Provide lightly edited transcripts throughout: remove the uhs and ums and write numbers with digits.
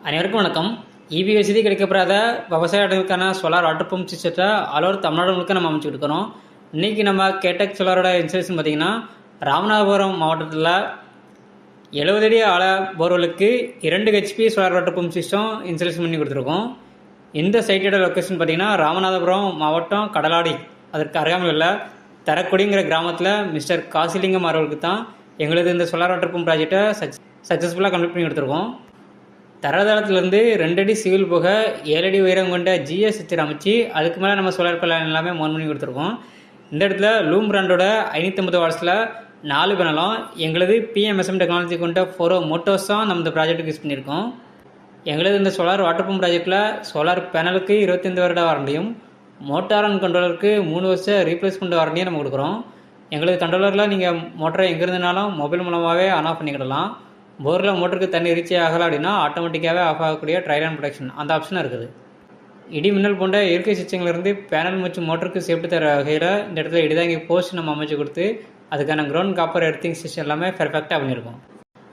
அனைவருக்கும் வணக்கம். இபி வசதி கிடைக்கப்படாத விவசாயிகளுக்கான சோலார் வாட்டர் பம்ப் சிஸ்டத்தை ஆல் தமிழ்நாடு முழுக்க நம்ம அமைச்சுட்டு இருக்கிறோம். இன்றைக்கி நம்ம கேடெக் சோலாரோட இன்ஸ்டாலேஷன் பார்த்திங்கன்னா ராமநாதபுரம் மாவட்டத்தில் 70 அடி ஆழ போர்வெலுக்கு 2 HP solar water pump system installation பண்ணி கொடுத்துருக்கோம். இந்த சைட்டோட லொக்கேஷன் பார்த்திங்கன்னா ராமநாதபுரம் மாவட்டம் கடலாடி, அதற்கு அருகாமையில் உள்ள தரக்குடிங்கிற கிராமத்தில் மிஸ்டர் காசிலிங்கம் அவர்களுக்கு தான் எங்களது இந்த சோலார் வாட்டர் பம்ப் ப்ராஜெக்டை சக்ஸஸ்ஃபுல்லாக கம்ப்ளீட் பண்ணி கொடுத்துருக்கோம். தரதளத்திலேருந்து 2 அடி சிவில் போக 7 அடி உயரம் கொண்ட ஜிஎஸ் ஸ்ட்ரக்சர் அமைச்சு அதுக்கு மேலே நம்ம சோலார் பேனல் எல்லாமே மவுண்ட் பண்ணி கொடுத்துருக்கோம். இந்த இடத்துல லூம் பிராண்டோட 550 வாட்ஸில் 4 பேனலும் எங்களது பிஎம்எஸ்எம் டெக்னாலஜி கொண்ட 4 மோட்டோர்ஸ் தான் நம்ம இந்த ப்ராஜெக்ட்டுக்கு யூஸ் பண்ணியிருக்கோம். எங்களது இந்த சோலார் வாட்டர் பம்ப் ப்ராஜெக்டில் சோலார் பேனலுக்கு 25 வருட வாரண்டியும் மோட்டார் அண்ட் கண்ட்ரோலருக்கு 3 வருஷம் ரீப்ளேஸ்மெண்ட் வாரண்டியும் நம்ம கொடுக்குறோம். எங்களது கண்ட்ரோலரில் நீங்கள் மோட்டரை எங்கே இருந்தனாலும் மொபைல் மூலமாகவே ஆன் ஆஃப் பண்ணிக்கிடலாம். போரில் மோட்டருக்கு தண்ணி ரீச் ஆகலை அப்படின்னா ஆட்டோமேட்டிக்காகவே ஆஃப் ஆகக்கூடிய ட்ரையல் அண்ட் ப்ரொடெக்ஷன் அந்த ஆப்ஷனும் இருக்குது. இடி மின்னல் போன்ற இயற்கை சிச்சங்களிலிருந்து பேனல் மற்றும் மோட்டருக்கு சேஃப்டி தர வகையில் இந்த இடத்துல இடிதாங்கி போஸ்ட் நம்ம அமைச்சு கொடுத்து அதுக்கான கிரவுண்ட் காப்பர் எர்த்திங் சிஸ்டம் எல்லாமே பெர்ஃபெக்டாக பண்ணியிருக்கோம்.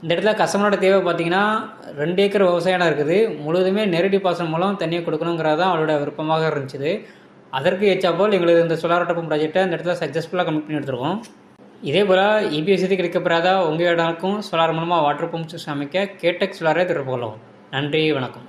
இந்த இடத்துல கஸ்டமரோட தேவை பார்த்திங்கன்னா 2 ஏக்கர் விவசாயம் இருக்குது. முழுவதுமே நேரடி பாசனம் மூலம் தண்ணியை கொடுக்கணுங்கிறது தான் அவளோட விருப்பமாக இருந்துச்சு. அதற்கு ஏற்றாப்போல் எங்களுக்கு இந்த சோலார் வாட்டர் பம்ப் ப்ராஜெக்டை இந்த இடத்துல சக்ஸஸ்ஃபுல்லாக கம்ப்ளீட் பண்ணி எடுத்துருக்கோம். இதே போல் இபி வசதி கிடைக்கப்படாத உங்கள் இடங்களுக்கும் சோலார் மூலமாக வாட்டர் பம்ப் சிஸ்டம் அமைக்க கேடெக் சோலாரை தொடர்பு கொள்ளவும். நன்றி, வணக்கம்.